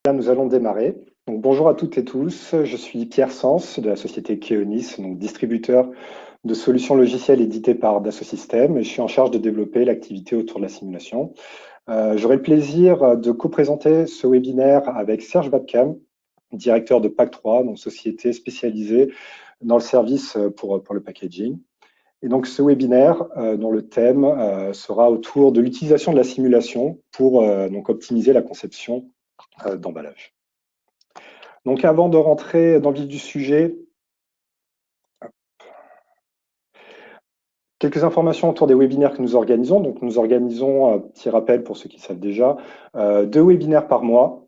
Bien, nous allons démarrer. Donc, bonjour à toutes et tous, je suis Pierre Sens de la société Keonis, donc distributeur de solutions logicielles éditées par Dassault Systèmes, et je suis en charge de développer l'activité autour de la simulation. J'aurai le plaisir de co-présenter ce webinaire avec Serge Babcam, directeur de PAC3, donc société spécialisée dans le service pour le packaging. Et donc ce webinaire, dont le thème sera autour de l'utilisation de la simulation pour donc optimiser la conception d'emballage. Donc avant de rentrer dans le vif du sujet, quelques informations autour des webinaires que nous organisons. Donc nous organisons, petit rappel pour ceux qui savent déjà, 2 webinaires par mois.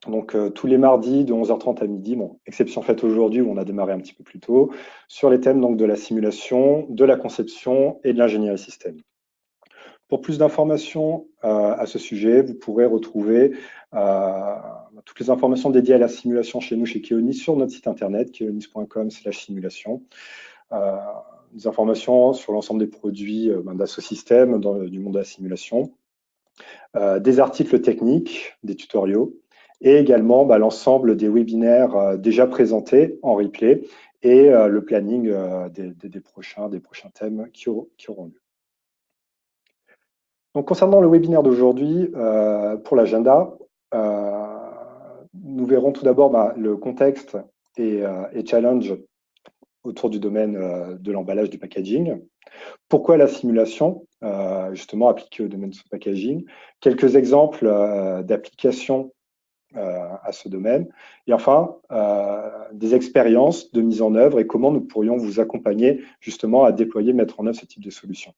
Donc tous les mardis de 11h30 à midi, bon, exception faite aujourd'hui où on a démarré un petit peu plus tôt, sur les thèmes donc, de la simulation, de la conception et de l'ingénierie système. Pour plus d'informations à ce sujet, vous pourrez retrouver toutes les informations dédiées à la simulation chez nous, chez Keonis, sur notre site internet, keonis.com/simulation. Des informations sur l'ensemble des produits Dassault Systèmes du monde de la simulation, des articles techniques, des tutoriaux, et également l'ensemble des webinaires déjà présentés en replay et le planning des prochains thèmes qui auront lieu. Donc, concernant le webinaire d'aujourd'hui, pour l'agenda, nous verrons tout d'abord le contexte et challenge autour du domaine de l'emballage du packaging. Pourquoi la simulation, justement appliquée au domaine du packaging? Quelques exemples d'applications à ce domaine. Et enfin, des expériences de mise en œuvre et comment nous pourrions vous accompagner justement à déployer, mettre en œuvre ce type de solution.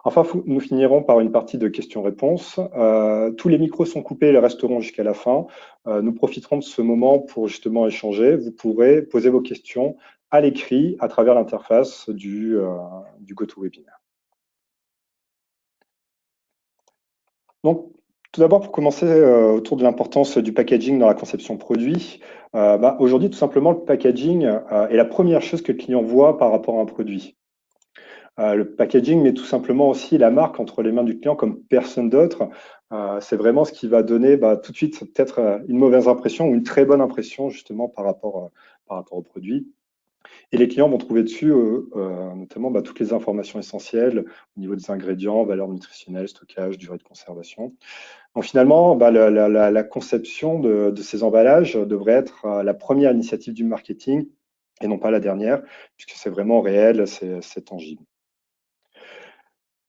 Enfin, nous finirons par une partie de questions-réponses. Tous les micros sont coupés et resteront jusqu'à la fin. Nous profiterons de ce moment pour justement échanger. Vous pourrez poser vos questions à l'écrit à travers l'interface du GoToWebinar. Donc, tout d'abord, pour commencer autour de l'importance du packaging dans la conception produit, aujourd'hui, tout simplement, le packaging est la première chose que le client voit par rapport à un produit. Le packaging met tout simplement aussi la marque entre les mains du client comme personne d'autre. C'est vraiment ce qui va donner tout de suite peut-être une mauvaise impression ou une très bonne impression justement par rapport au produit. Et les clients vont trouver dessus notamment toutes les informations essentielles au niveau des ingrédients, valeurs nutritionnelles, stockage, durée de conservation. Donc finalement, la conception de ces emballages devrait être la première initiative du marketing et non pas la dernière, puisque c'est vraiment réel, c'est tangible.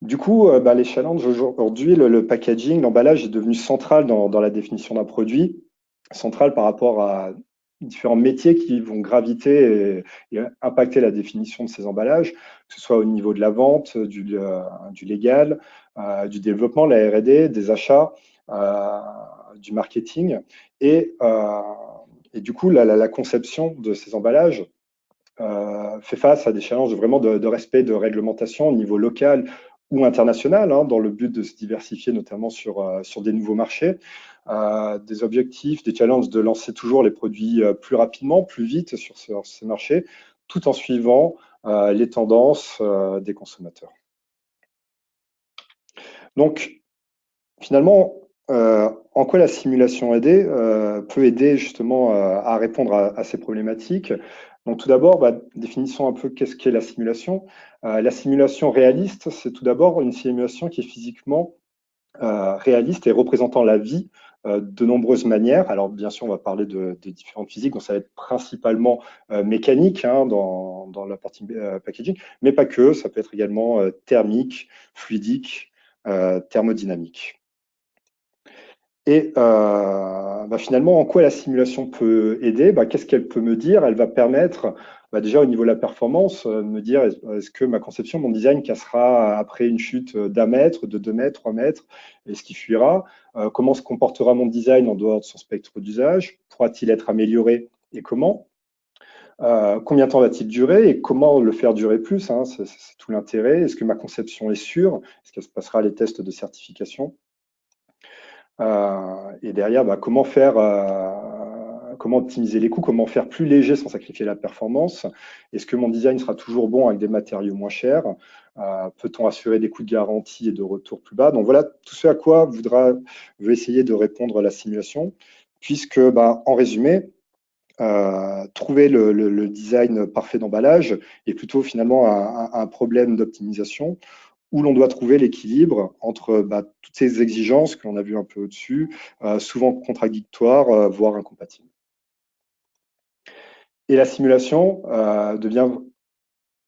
Du coup, les challenges aujourd'hui, le packaging, l'emballage est devenu central dans la définition d'un produit, central par rapport à différents métiers qui vont graviter et impacter la définition de ces emballages, que ce soit au niveau de la vente, du légal, du développement, de la R&D, des achats, du marketing. Et du coup, la conception de ces emballages fait face à des challenges vraiment de respect de réglementation au niveau local ou international, dans le but de se diversifier notamment sur des nouveaux marchés, des objectifs, des challenges de lancer toujours les produits plus rapidement, plus vite sur ces marchés, tout en suivant les tendances des consommateurs. Donc, finalement, en quoi la simulation peut aider justement à répondre à ces problématiques? Donc tout d'abord, définissons un peu qu'est-ce qu'est la simulation. La simulation réaliste, c'est tout d'abord une simulation qui est physiquement réaliste et représentant la vie de nombreuses manières. Alors bien sûr, on va parler des différentes physiques, donc ça va être principalement mécanique dans la partie packaging, mais pas que, ça peut être également thermique, fluidique, thermodynamique. Et finalement, en quoi la simulation peut aider? Qu'est-ce qu'elle peut me dire? Elle va permettre, déjà au niveau de la performance, de me dire est-ce que ma conception, mon design cassera après une chute d'1 mètre, de 2 mètres, 3 mètres? Est-ce qu'il fuira? Comment se comportera mon design en dehors de son spectre d'usage? Pourra-t-il être amélioré et comment? Combien de temps va-t-il durer et comment le faire durer plus? C'est tout l'intérêt. Est-ce que ma conception est sûre? Est-ce qu'elle se passera les tests de certification? Et derrière, comment optimiser les coûts, comment faire plus léger sans sacrifier la performance? Est-ce que mon design sera toujours bon avec des matériaux moins chers? Peut-on assurer des coûts de garantie et de retour plus bas? Donc voilà tout ce à quoi veut essayer de répondre la simulation. puisque, en résumé, trouver le design parfait d'emballage est plutôt finalement un problème d'optimisation où l'on doit trouver l'équilibre entre toutes ces exigences que l'on a vu un peu au-dessus, souvent contradictoires, voire incompatibles. Et la simulation devient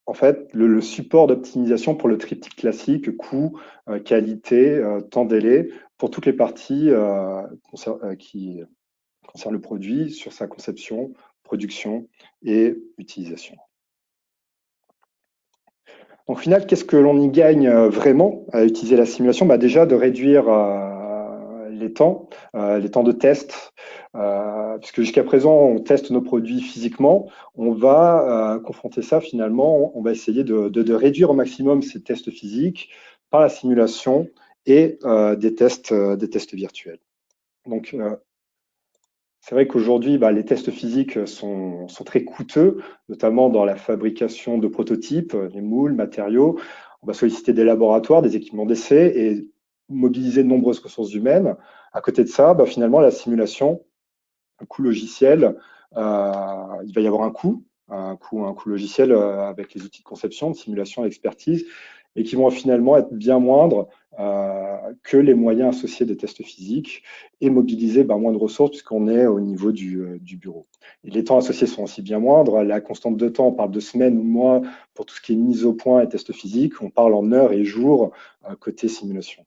en fait le support d'optimisation pour le triptyque classique, coût, qualité, temps, délai, pour toutes les parties qui concernent le produit sur sa conception, production et utilisation. Donc, au final, qu'est-ce que l'on y gagne vraiment à utiliser la simulation? Déjà, de réduire les temps de test, puisque jusqu'à présent, on teste nos produits physiquement. On va confronter ça finalement, on va essayer de réduire au maximum ces tests physiques par la simulation et des tests virtuels. Donc, c'est vrai qu'aujourd'hui, les tests physiques sont très coûteux, notamment dans la fabrication de prototypes, les moules, matériaux. On va solliciter des laboratoires, des équipements d'essai et mobiliser de nombreuses ressources humaines. À côté de ça, finalement, la simulation, un coût logiciel, il va y avoir un coût logiciel avec les outils de conception, de simulation, d'expertise, et qui vont finalement être bien moindres que les moyens associés des tests physiques et mobiliser moins de ressources puisqu'on est au niveau du bureau. Et les temps associés sont aussi bien moindres. La constante de temps, on parle de semaines ou mois pour tout ce qui est mise au point et tests physiques. On parle en heures et jours côté simulation.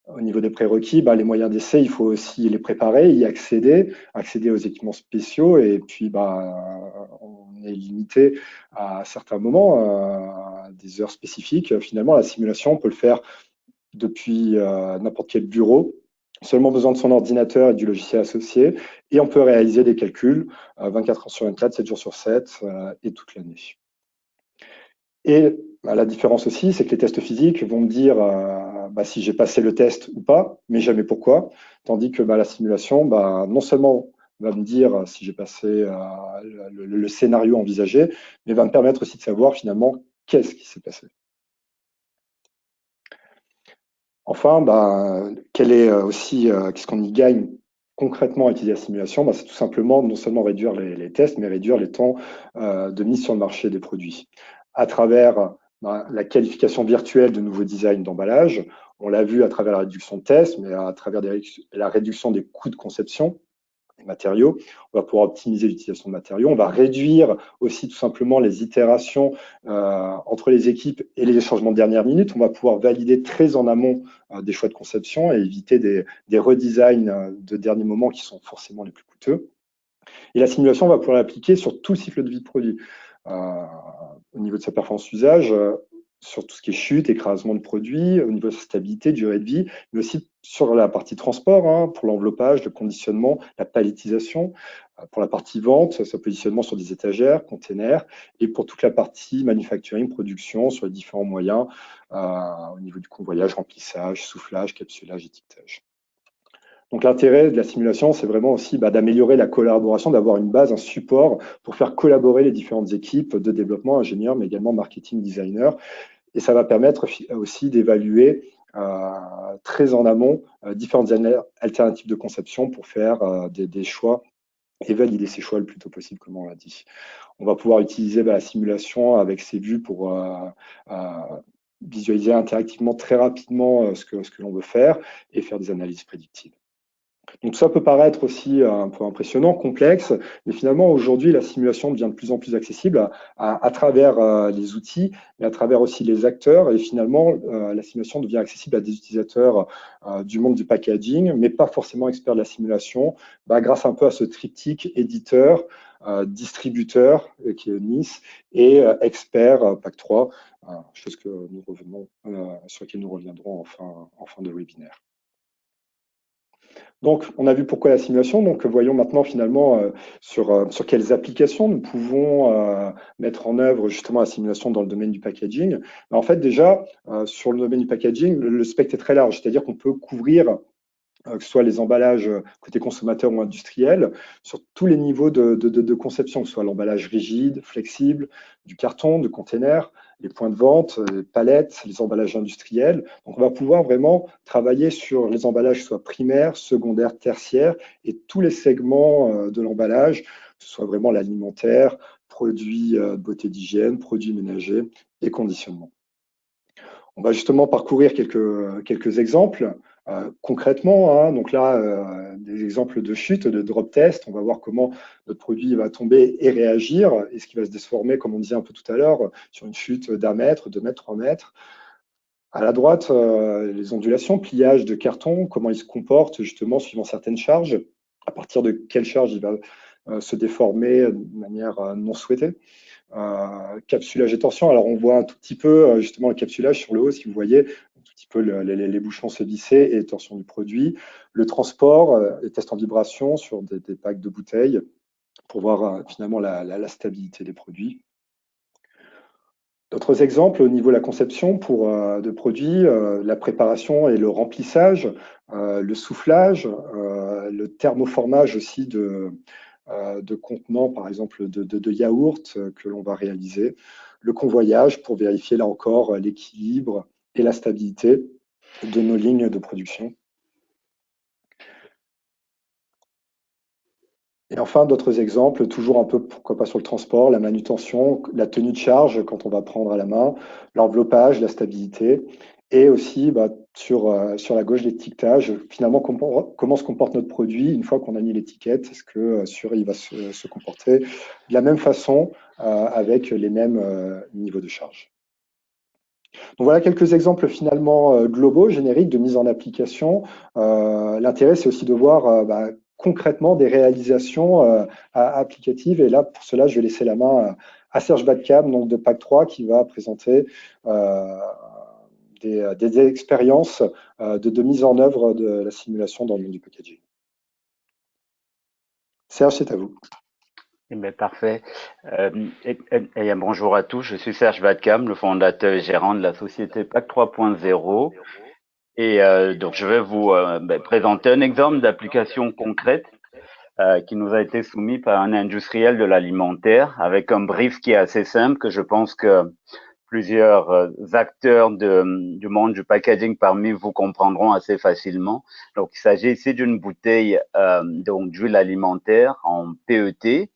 Au niveau des prérequis, les moyens d'essai, il faut aussi les préparer, y accéder aux équipements spéciaux et puis on est limité à certains moments, à des heures spécifiques. Finalement, la simulation, on peut le faire depuis n'importe quel bureau, seulement besoin de son ordinateur et du logiciel associé, et on peut réaliser des calculs 24 heures sur 24, 7 jours sur 7 et toute l'année. Et la différence aussi, c'est que les tests physiques vont me dire si j'ai passé le test ou pas, mais jamais pourquoi, tandis que la simulation, non seulement va me dire si j'ai passé le scénario envisagé, mais va me permettre aussi de savoir finalement qu'est-ce qui s'est passé. Enfin, qu'est-ce qu'on y gagne concrètement à utiliser la simulation? C'est tout simplement non seulement réduire les tests, mais réduire les temps de mise sur le marché des produits. À travers la qualification virtuelle de nouveaux designs d'emballage, on l'a vu à travers la réduction de tests, mais à travers la réduction des coûts de conception des matériaux, on va pouvoir optimiser l'utilisation de matériaux, on va réduire aussi tout simplement les itérations entre les équipes et les changements de dernière minute, on va pouvoir valider très en amont des choix de conception et éviter des redesigns de dernier moment qui sont forcément les plus coûteux. Et la simulation, on va pouvoir l'appliquer sur tout le cycle de vie de produit. Au niveau de sa performance usage, sur tout ce qui est chute, écrasement de produit, au niveau de sa stabilité, durée de vie, mais aussi sur la partie transport, pour l'enveloppage, le conditionnement, la palettisation, pour la partie vente, son positionnement sur des étagères, containers, et pour toute la partie manufacturing, production, sur les différents moyens, au niveau du convoyage, remplissage, soufflage, capsulage, étiquetage. Donc l'intérêt de la simulation, c'est vraiment aussi d'améliorer la collaboration, d'avoir une base, un support pour faire collaborer les différentes équipes de développement, ingénieurs, mais également marketing, designers. Et ça va permettre aussi d'évaluer très en amont différentes alternatives de conception pour faire des choix et valider ces choix le plus tôt possible, comme on l'a dit. On va pouvoir utiliser la simulation avec ses vues pour visualiser interactivement très rapidement ce que l'on veut faire et faire des analyses prédictives. Donc ça peut paraître aussi un peu impressionnant, complexe, mais finalement aujourd'hui la simulation devient de plus en plus accessible à travers les outils, mais à travers aussi les acteurs. Et finalement la simulation devient accessible à des utilisateurs du monde du packaging, mais pas forcément experts de la simulation, grâce un peu à ce triptyque éditeur, distributeur qui est Nice et expert PAC 3, chose que sur laquelle nous reviendrons en fin de webinaire. Donc, on a vu pourquoi la simulation. Donc, voyons maintenant finalement sur quelles applications nous pouvons mettre en œuvre justement la simulation dans le domaine du packaging. En fait, déjà, sur le domaine du packaging, le spectre est très large, c'est-à-dire qu'on peut couvrir que ce soit les emballages côté consommateur ou industriel, sur tous les niveaux de conception, que ce soit l'emballage rigide, flexible, du carton, de container, les points de vente, les palettes, les emballages industriels. Donc, on va pouvoir vraiment travailler sur les emballages, soit primaires, secondaires, tertiaires, et tous les segments de l'emballage, que ce soit vraiment l'alimentaire, produits de beauté d'hygiène, produits ménagers et conditionnement. On va justement parcourir quelques exemples concrètement. Hein, donc là, des exemples de chute, de drop test. On va voir comment notre produit va tomber et réagir, et ce qui va se déformer, comme on disait un peu tout à l'heure, sur une chute d'1 mètre, 2 mètres, 3 mètres. À la droite, les ondulations, pliage de carton, comment il se comporte justement suivant certaines charges, à partir de quelle charge il va se déformer de manière non souhaitée. Capsulage et torsion. Alors, on voit un tout petit peu justement le capsulage sur le haut, si vous voyez, un tout petit peu les bouchons se visser et torsion du produit. Le transport, les tests en vibration sur des packs de bouteilles pour voir finalement la stabilité des produits. D'autres exemples au niveau de la conception de produits, la préparation et le remplissage, le soufflage, le thermoformage aussi de contenants, par exemple de yaourt que l'on va réaliser, le convoyage pour vérifier là encore l'équilibre et la stabilité de nos lignes de production. Et enfin, d'autres exemples, toujours un peu, pourquoi pas sur le transport, la manutention, la tenue de charge quand on va prendre à la main, l'enveloppage, la stabilité, et aussi sur la gauche l'étiquetage, finalement comment se comporte notre produit une fois qu'on a mis l'étiquette, est-ce que il va se comporter de la même façon avec les mêmes niveaux de charge. Donc voilà quelques exemples finalement globaux, génériques de mise en application. L'intérêt, c'est aussi de voir concrètement des réalisations applicatives. Et là, pour cela, je vais laisser la main à Serge Badcam, donc de PAC3, qui va présenter des expériences de mise en œuvre de la simulation dans le monde du packaging. Serge, c'est à vous. Eh bien, parfait. Et bonjour à tous, je suis Serge Badcam, le fondateur et gérant de la société PAC 3.0. Et donc, je vais vous présenter un exemple d'application concrète qui nous a été soumis par un industriel de l'alimentaire avec un brief qui est assez simple que je pense que plusieurs acteurs du monde du packaging parmi vous comprendront assez facilement. Donc, il s'agit ici d'une bouteille donc d'huile alimentaire en PET,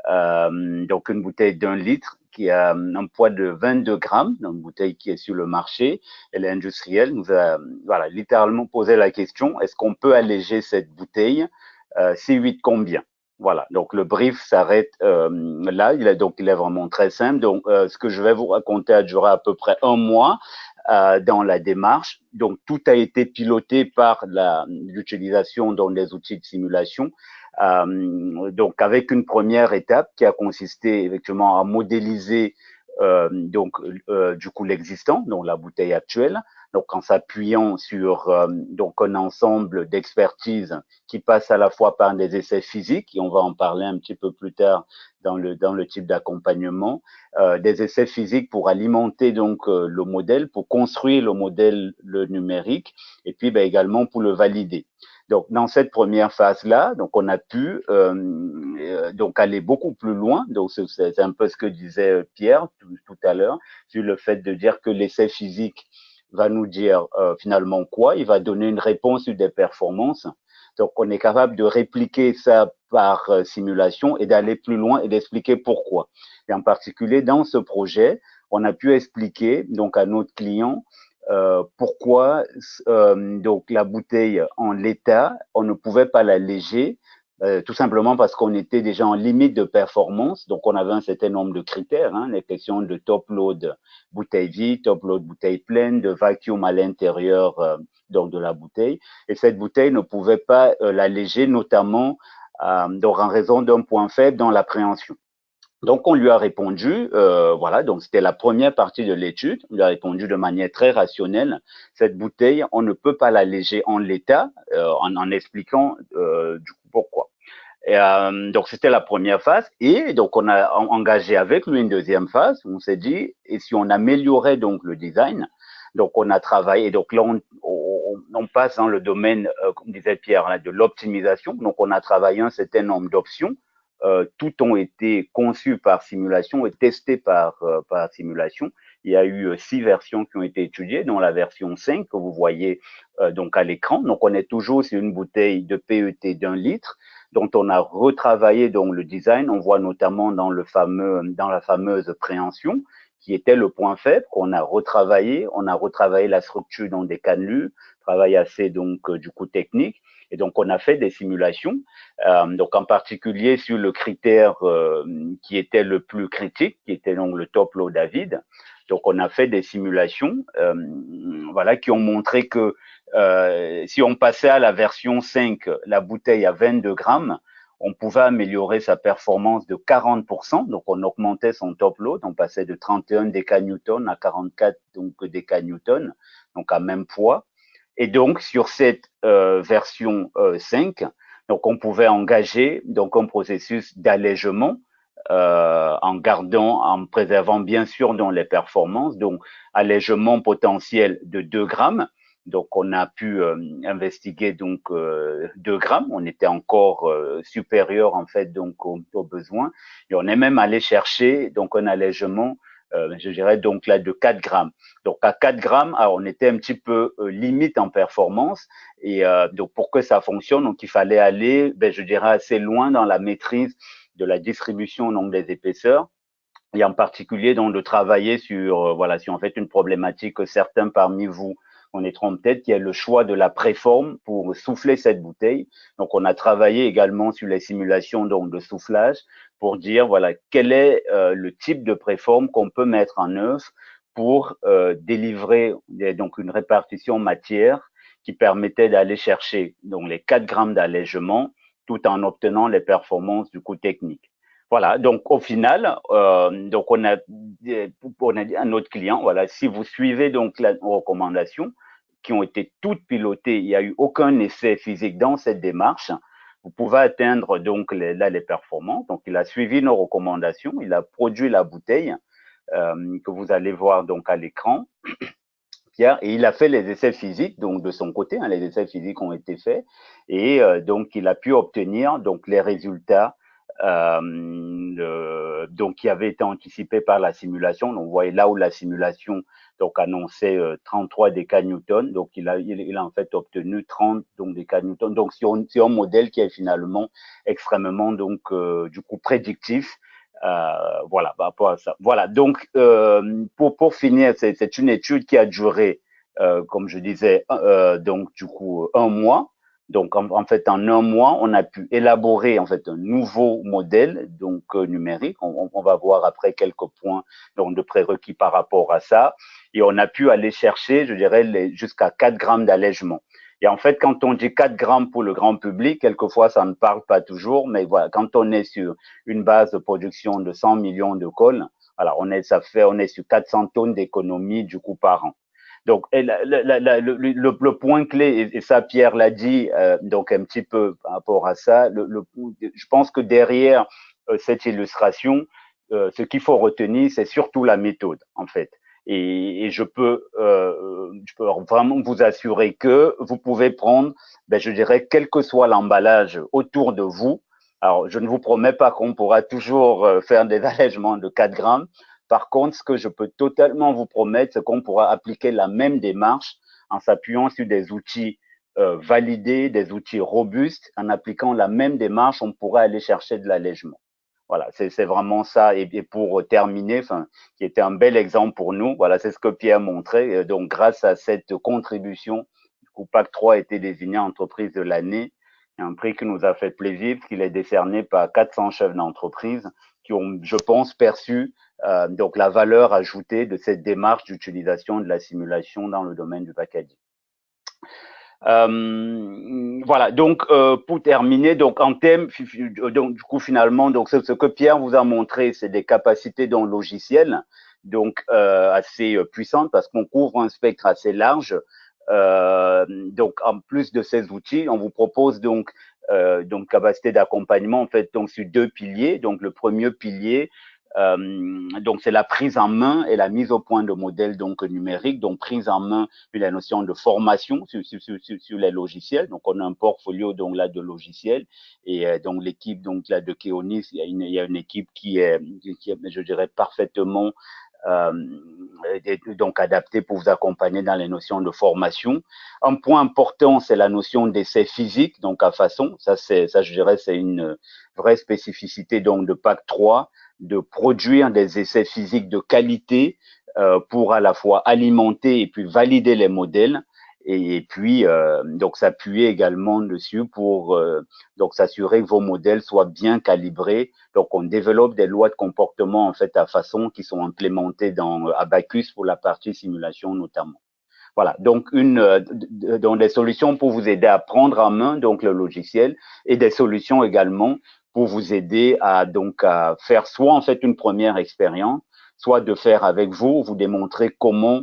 donc une bouteille d'1 litre qui a un poids de 22 grammes, une bouteille qui est sur le marché. Et l'industriel nous a littéralement posé la question, est-ce qu'on peut alléger cette bouteille? Si oui, combien? Voilà, donc le brief s'arrête là. Il est vraiment très simple. Donc, ce que je vais vous raconter a duré à peu près 1 mois dans la démarche. Donc, tout a été piloté par l'utilisation des outils de simulation. Donc, avec une première étape qui a consisté effectivement à modéliser du coup l'existant, donc la bouteille actuelle, donc en s'appuyant sur donc un ensemble d'expertise qui passe à la fois par des essais physiques, et on va en parler un petit peu plus tard dans le type d'accompagnement, des essais physiques pour alimenter donc le modèle, pour construire le modèle le numérique, et puis également pour le valider. Donc, dans cette première phase-là, donc on a pu donc aller beaucoup plus loin. Donc, c'est un peu ce que disait Pierre tout à l'heure sur le fait de dire que l'essai physique va nous dire finalement quoi. Il va donner une réponse sur des performances. Donc, on est capable de répliquer ça par simulation et d'aller plus loin et d'expliquer pourquoi. Et en particulier, dans ce projet, on a pu expliquer donc à notre client pourquoi donc la bouteille en l'état, on ne pouvait pas l'alléger, tout simplement parce qu'on était déjà en limite de performance, donc on avait un certain nombre de critères, hein, les questions de top load bouteille vide, top load bouteille pleine, de vacuum à l'intérieur donc de la bouteille, et cette bouteille ne pouvait pas l'alléger, notamment donc en raison d'un point faible dans l'appréhension. Donc, on lui a répondu, voilà, donc c'était la première partie de l'étude. On lui a répondu de manière très rationnelle. Cette bouteille, on ne peut pas l'alléger en l'état, en expliquant du coup pourquoi. Et, donc, c'était la première phase. Et donc, on a engagé avec lui une deuxième phase. On s'est dit, et si on améliorait donc le design? Donc, on a travaillé. Donc là, on passe dans le domaine, comme disait Pierre, de l'optimisation. Donc, on a travaillé un certain nombre d'options. Tout ont été conçus par simulation et testés par simulation. Il y a eu 6 versions qui ont été étudiées, dont la version 5 que vous voyez donc à l'écran. Donc on est toujours sur une bouteille de PET d'1 litre dont on a retravaillé donc le design. On voit notamment dans la fameuse préhension qui était le point faible qu'on a retravaillé. On a retravaillé la structure dans des cannelures, travail assez donc du coup technique. Et donc on a fait des simulations, donc en particulier sur le critère qui était le plus critique, qui était donc le top load à vide. Donc on a fait des simulations, voilà, qui ont montré que si on passait à la version 5, la bouteille à 22 grammes, on pouvait améliorer sa performance de 40%. Donc, on augmentait son top load. On passait de 31 décanewtons à 44 donc, décanewtons, donc à même poids. Et donc, sur cette version 5, donc, on pouvait engager donc, un processus d'allègement en préservant bien sûr dans les performances, donc allègement potentiel de 2 grammes. Donc, on a pu investiguer donc 2 grammes. On était encore supérieur en fait donc aux besoins. Et on est même allé chercher donc un allègement, je dirais donc là de 4 grammes. Donc à 4 grammes, alors, on était un petit peu limite en performance. Et donc pour que ça fonctionne, donc il fallait aller, je dirais assez loin dans la maîtrise de la distribution donc des épaisseurs et en particulier donc de travailler sur voilà si on fait une problématique que certains parmi vous connaîtront peut-être, qui est le choix de la préforme pour souffler cette bouteille. Donc on a travaillé également sur les simulations donc de soufflage pour dire voilà quel est le type de préforme qu'on peut mettre en œuvre pour délivrer donc une répartition matière qui permettait d'aller chercher donc les 4 grammes d'allègement tout en obtenant les performances du coup technique. Voilà, donc au final, donc on a dit à notre client, voilà, si vous suivez donc les recommandations qui ont été toutes pilotées, il n'y a eu aucun essai physique dans cette démarche, vous pouvez atteindre donc les performances. Donc il a suivi nos recommandations, il a produit la bouteille que vous allez voir donc à l'écran. Pierre, et il a fait les essais physiques, donc de son côté, les essais physiques ont été faits, et donc il a pu obtenir donc les résultats donc qui avaient été anticipés par la simulation. Donc vous voyez là où la simulation donc annonçait 33 décanewtons, donc il a en fait obtenu 30 donc décanewtons. Donc c'est un modèle qui est finalement extrêmement donc du coup prédictif. Voilà, par rapport à ça. Voilà, donc pour finir, c'est une étude qui a duré, comme je disais, donc du coup 1 mois. Donc en fait, en 1 mois, on a pu élaborer en fait un nouveau modèle donc numérique. On va voir après quelques points donc de prérequis par rapport à ça, et on a pu aller chercher, je dirais, jusqu'à 4 grammes d'allègement. Et en fait, quand on dit 4 grammes pour le grand public, quelquefois ça ne parle pas toujours, mais voilà, quand on est sur une base de production de 100 millions de cols, alors on est sur 400 tonnes d'économie du coup par an. Donc le point clé, et ça Pierre l'a dit, donc un petit peu par rapport à ça, je pense que derrière cette illustration, ce qu'il faut retenir, c'est surtout la méthode en fait. Et je peux vraiment vous assurer que vous pouvez prendre, je dirais, quel que soit l'emballage autour de vous. Alors, je ne vous promets pas qu'on pourra toujours faire des allègements de 4 grammes. Par contre, ce que je peux totalement vous promettre, c'est qu'on pourra appliquer la même démarche en s'appuyant sur des outils validés, des outils robustes. En appliquant la même démarche, on pourra aller chercher de l'allègement. Voilà, c'est vraiment ça. Et pour terminer, qui était un bel exemple pour nous, voilà, c'est ce que Pierre montrait. Donc, grâce à cette contribution, PAC 3 a été désigné entreprise de l'année. Un prix qui nous a fait plaisir, parce qu'il est décerné par 400 chefs d'entreprise qui ont, je pense, perçu donc la valeur ajoutée de cette démarche d'utilisation de la simulation dans le domaine du packaging. Voilà, donc pour terminer, donc en thème, donc du coup finalement, donc ce que Pierre vous a montré, c'est des capacités dans le logiciel, donc assez puissantes parce qu'on couvre un spectre assez large. Donc en plus de ces outils, on vous propose donc capacité d'accompagnement en fait donc sur 2 piliers. Donc le premier pilier, donc c'est la prise en main et la mise au point de modèles donc numériques, donc prise en main puis la notion de formation sur les logiciels. Donc on a un portfolio donc là de logiciels et donc l'équipe donc là de Keonis, il y a une équipe qui est je dirais parfaitement donc adapté pour vous accompagner dans les notions de formation. Un point important, c'est la notion d'essai physique, donc à façon. Ça, je dirais, c'est une vraie spécificité donc de PAC 3, de produire des essais physiques de qualité pour à la fois alimenter et puis valider les modèles et puis donc s'appuyer également dessus pour donc s'assurer que vos modèles soient bien calibrés. Donc on développe des lois de comportement en fait à façon qui sont implémentées dans Abacus pour la partie simulation notamment. Voilà, donc donc des solutions pour vous aider à prendre en main donc le logiciel et des solutions également pour vous aider à donc à faire soit en fait une première expérience, soit de faire avec vous, vous démontrer comment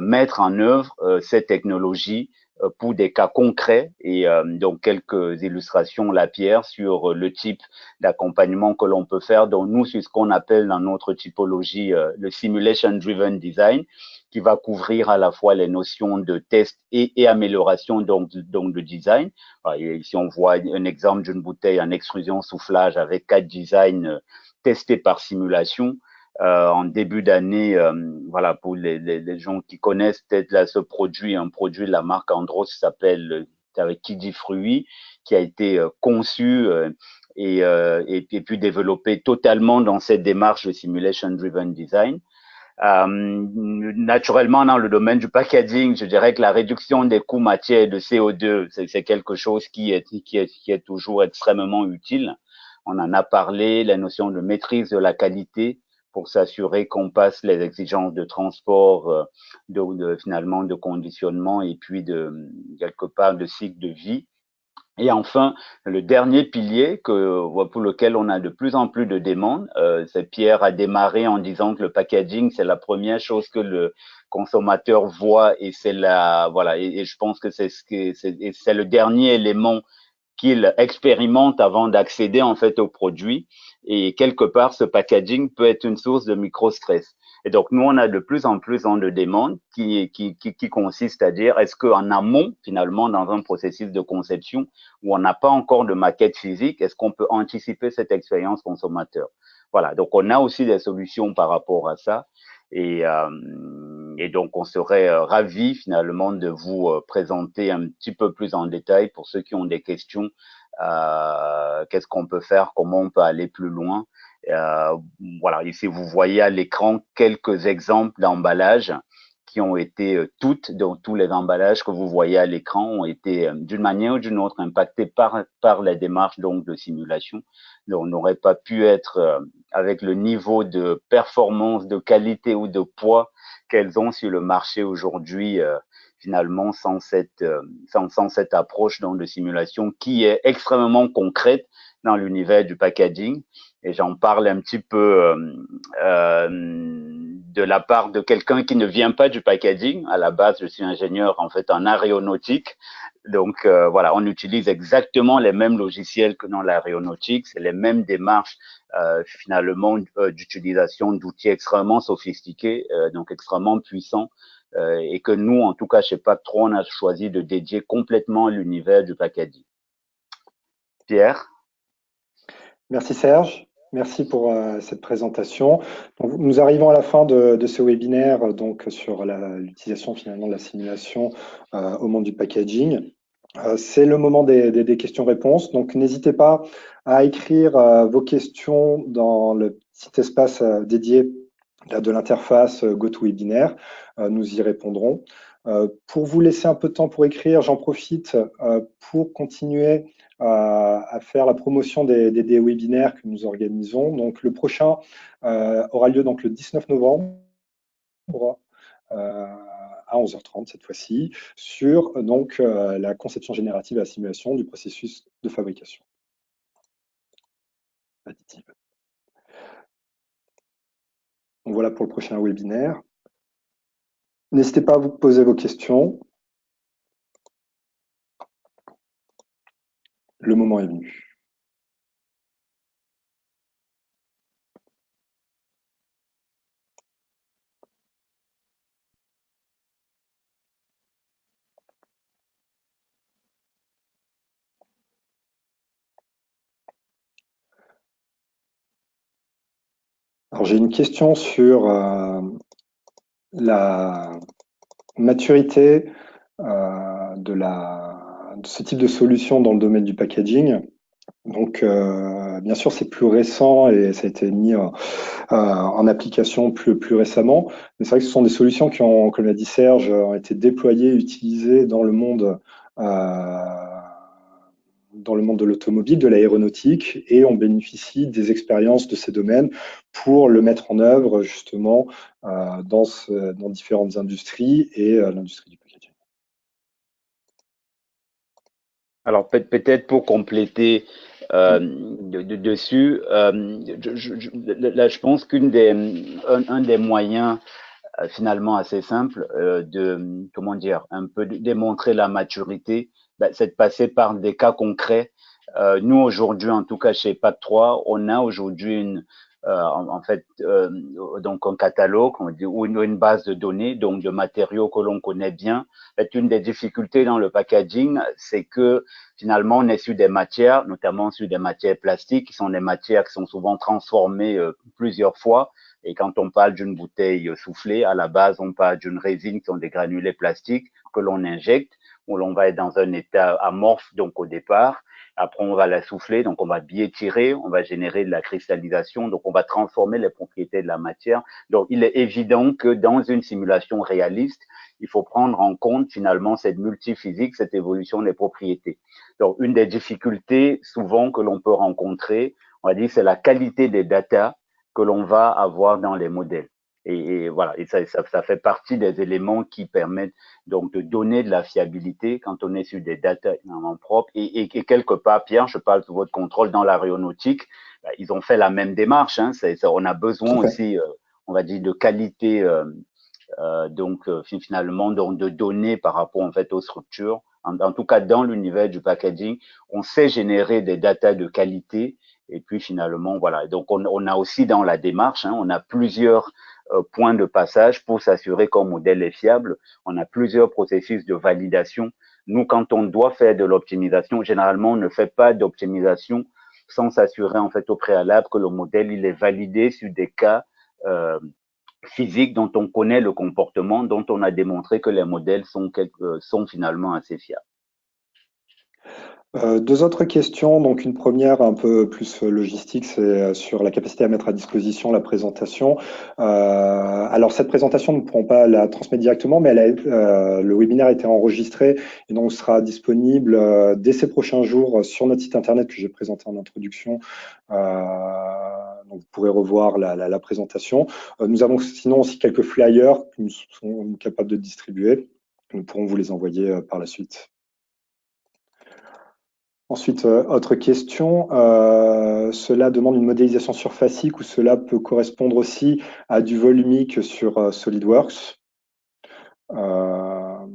mettre en œuvre ces technologies pour des cas concrets et donc quelques illustrations la pierre sur le type d'accompagnement que l'on peut faire. Donc nous, c'est ce qu'on appelle dans notre typologie le simulation driven design, qui va couvrir à la fois les notions de test et amélioration donc de design. Et ici, on voit un exemple d'une bouteille en extrusion soufflage avec 4 designs testés par simulation. En début d'année, voilà, pour les gens qui connaissent peut-être là ce produit, un produit de la marque Andros qui s'appelle avec qui dit fruit, qui a été conçu et puis développé totalement dans cette démarche de simulation driven design. Naturellement, dans le domaine du packaging, je dirais que la réduction des coûts matières de CO2, c'est quelque chose qui est toujours extrêmement utile. On en a parlé, la notion de maîtrise de la qualité pour s'assurer qu'on passe les exigences de transport, finalement de conditionnement et puis de quelque part de cycle de vie. Et enfin, le dernier pilier pour lequel on a de plus en plus de demandes, c'est Pierre a démarré en disant que le packaging, c'est la première chose que le consommateur voit et c'est voilà, et je pense que c'est le dernier élément qu'il expérimente avant d'accéder en fait au produit. Et quelque part, ce packaging peut être une source de micro-stress. Et donc, nous, on a de plus en plus de demandes qui consistent à dire, est-ce qu'en amont, finalement, dans un processus de conception où on n'a pas encore de maquette physique, est-ce qu'on peut anticiper cette expérience consommateur? Voilà, donc on a aussi des solutions par rapport à ça. Et donc, on serait ravis finalement de vous présenter un petit peu plus en détail pour ceux qui ont des questions. Qu'est-ce qu'on peut faire? Comment on peut aller plus loin? Euh, voilà, ici vous voyez à l'écran quelques exemples d'emballages qui ont été donc tous les emballages que vous voyez à l'écran ont été d'une manière ou d'une autre impactés par la démarche donc de simulation. Donc, on n'aurait pas pu être avec le niveau de performance, de qualité ou de poids qu'elles ont sur le marché aujourd'hui, finalement, sans cette approche donc, de simulation qui est extrêmement concrète dans l'univers du packaging. Et j'en parle un petit peu de la part de quelqu'un qui ne vient pas du packaging. À la base, je suis ingénieur en fait en aéronautique. Donc voilà, on utilise exactement les mêmes logiciels que dans l'aéronautique, c'est les mêmes démarches finalement d'utilisation d'outils extrêmement sophistiqués, donc extrêmement puissants, et que nous, en tout cas chez Pac3, on a choisi de dédier complètement l'univers du packaging. Pierre? Merci Serge, merci pour cette présentation. Donc, nous arrivons à la fin de ce webinaire donc sur l'utilisation finalement de la simulation au monde du packaging. C'est le moment des questions-réponses, donc n'hésitez pas à écrire vos questions dans le petit espace dédié de l'interface GoToWebinar. Nous y répondrons. Pour vous laisser un peu de temps pour écrire, j'en profite pour continuer à faire la promotion des webinaires que nous organisons. Donc, le prochain aura lieu donc, le 19 novembre à 11h30 cette fois-ci, sur donc, la conception générative et la simulation du processus de fabrication additive. Donc, voilà pour le prochain webinaire. N'hésitez pas à vous poser vos questions. Le moment est venu. Alors, j'ai une question sur la maturité de ce type de solution dans le domaine du packaging. Donc, bien sûr, c'est plus récent et ça a été mis en application plus récemment. Mais c'est vrai que ce sont des solutions qui ont, comme l'a dit Serge, ont été déployées, utilisées dans le monde de l'automobile, de l'aéronautique, et on bénéficie des expériences de ces domaines pour le mettre en œuvre justement dans différentes industries et l'industrie du packaging. Alors peut-être pour compléter dessus, là je pense un des moyens finalement assez simple de comment dire un peu de démontrer la maturité, ben, c'est de passer par des cas concrets. Nous aujourd'hui, en tout cas chez PAC 3, on a aujourd'hui en fait donc un catalogue on dit, ou une base de données donc de matériaux que l'on connaît bien. Une des difficultés dans le packaging, c'est que finalement on est sur des matières, notamment sur des matières plastiques, qui sont des matières qui sont souvent transformées plusieurs fois. Et quand on parle d'une bouteille soufflée, à la base, on parle d'une résine qui sont des granulés plastiques que l'on injecte, où l'on va être dans un état amorphe, donc au départ. Après, on va la souffler, donc on va bien tirer, on va générer de la cristallisation, donc on va transformer les propriétés de la matière. Donc, il est évident que dans une simulation réaliste, il faut prendre en compte finalement cette multiphysique, cette évolution des propriétés. Donc, une des difficultés souvent que l'on peut rencontrer, on va dire, c'est la qualité des datas que l'on va avoir dans les modèles. Et voilà, et ça fait partie des éléments qui permettent donc de donner de la fiabilité quand on est sur des data énormément propres. Et quelque part, Pierre, je parle sous votre contrôle dans l'aéronautique, ils ont fait la même démarche. Hein, on a besoin Tout à fait. aussi, on va dire, de qualité, donc finalement, donc, de données par rapport en fait aux structures. En tout cas, dans l'univers du packaging, on sait générer des data de qualité. Et puis finalement, voilà. Donc on a aussi dans la démarche, hein, on a plusieurs points de passage pour s'assurer qu'un modèle est fiable. On a plusieurs processus de validation. Nous, quand on doit faire de l'optimisation, généralement, on ne fait pas d'optimisation sans s'assurer en fait au préalable que le modèle il est validé sur des cas physiques dont on connaît le comportement, dont on a démontré que les modèles sont finalement assez fiables. Deux autres questions. Donc une première un peu plus logistique, c'est sur la capacité à mettre à disposition la présentation. Alors cette présentation, nous ne pourrons pas la transmettre directement, mais le webinaire a été enregistré et donc sera disponible dès ces prochains jours sur notre site internet que j'ai présenté en introduction. Donc vous pourrez revoir la présentation. Nous avons sinon aussi quelques flyers que nous sommes capables de distribuer. Nous pourrons vous les envoyer par la suite. Ensuite, autre question, cela demande une modélisation surfacique ou cela peut correspondre aussi à du volumique sur SolidWorks. Je ne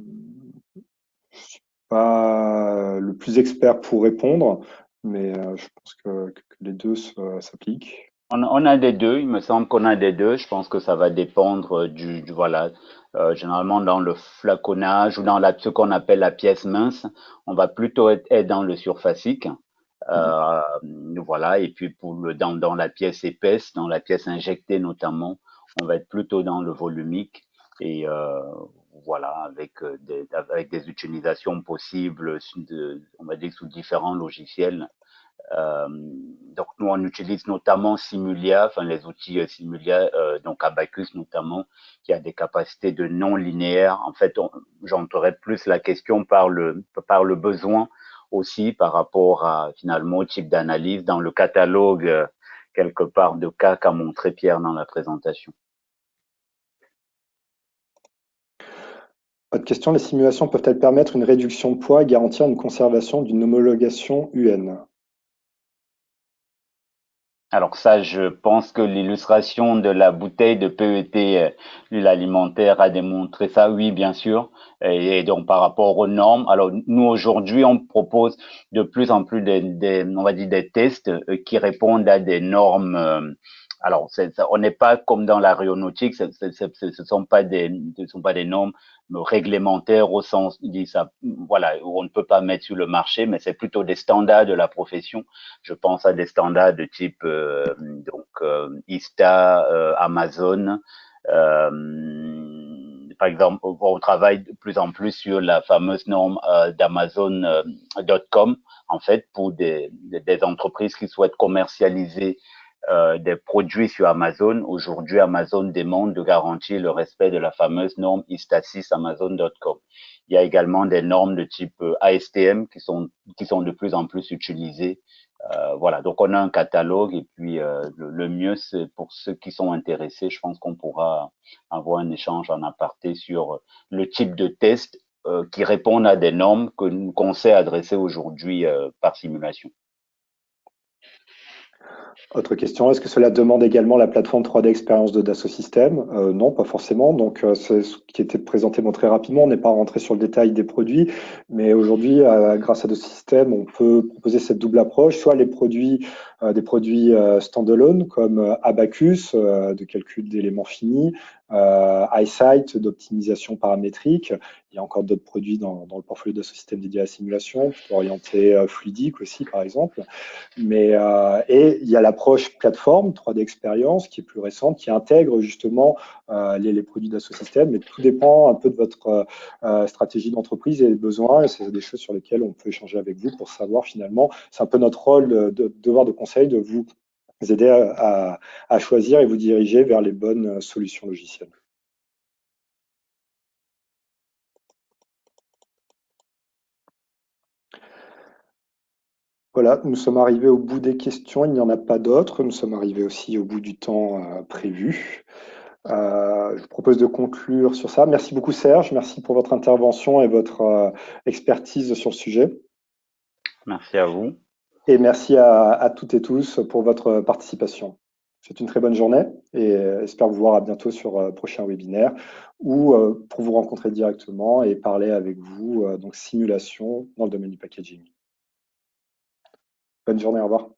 suis pas le plus expert pour répondre, mais je pense que les deux s'appliquent. On a des deux, il me semble qu'on a des deux. Je pense que ça va dépendre voilà, généralement dans le flaconnage ou dans ce qu'on appelle la pièce mince, on va plutôt être dans le surfacique. Mhm. Euh, voilà, et puis dans la pièce épaisse, dans la pièce injectée notamment, on va être plutôt dans le volumique et voilà, avec des utilisations possibles, on va dire sous différents logiciels. Donc nous on utilise notamment Simulia, enfin les outils Simulia, donc Abacus notamment, qui a des capacités de non linéaire. En fait, j'entrerais plus la question par le besoin aussi par rapport à finalement au type d'analyse dans le catalogue quelque part de cas qu'a montré Pierre dans la présentation. Autre question, les simulations peuvent-elles permettre une réduction de poids et garantir une conservation d'une homologation UN? Alors ça, je pense que l'illustration de la bouteille de PET, l'huile alimentaire, a démontré ça, oui, bien sûr. Et donc par rapport aux normes, alors nous aujourd'hui, on propose de plus en plus on va dire des tests qui répondent à des normes. Alors on n'est pas comme dans l'aéronautique, ce sont pas des normes réglementaires au sens, dit ça, voilà, où on ne peut pas mettre sur le marché, mais c'est plutôt des standards de la profession. Je pense à des standards de type ISTA, Amazon, par exemple, on travaille de plus en plus sur la fameuse norme d'Amazon.com, en fait, pour des entreprises qui souhaitent commercialiser des produits sur Amazon. Aujourd'hui, Amazon demande de garantir le respect de la fameuse norme ISTA6 Amazon.com. Il y a également des normes de type ASTM qui sont de plus en plus utilisées. Voilà, donc on a un catalogue et puis le mieux, c'est pour ceux qui sont intéressés, je pense qu'on pourra avoir un échange en aparté sur le type de test qui répondent à des normes qu'on sait adresser aujourd'hui par simulation. Autre question, est-ce que cela demande également la plateforme 3D Expérience de Dassault Systèmes? Non, pas forcément. Donc, c'est ce qui était présenté très rapidement. On n'est pas rentré sur le détail des produits, mais aujourd'hui, grâce à Dassault Systèmes, on peut proposer cette double approche, soit les produits, des produits standalone comme Abacus de calcul d'éléments finis, EyeSight d'optimisation paramétrique. Il y a encore d'autres produits dans le portfolio de Dassault Systèmes dédiés à la simulation, plutôt orienté fluidique aussi, par exemple. Et il y a l'approche plateforme 3D Experience qui est plus récente, qui intègre justement les produits Dassault Systèmes. Mais tout dépend un peu de votre stratégie d'entreprise et des besoins. Et c'est des choses sur lesquelles on peut échanger avec vous pour savoir finalement. C'est un peu notre rôle de devoir de conseil de vous aider à choisir et vous diriger vers les bonnes solutions logicielles. Voilà, nous sommes arrivés au bout des questions, il n'y en a pas d'autres. Nous sommes arrivés aussi au bout du temps prévu. Je vous propose de conclure sur ça. Merci beaucoup Serge, merci pour votre intervention et votre expertise sur le sujet. Merci à vous. Et merci à toutes et tous pour votre participation. C'est une très bonne journée et j'espère vous voir à bientôt sur prochain webinaire ou pour vous rencontrer directement et parler avec vous, donc simulation dans le domaine du packaging. Bonne journée, au revoir.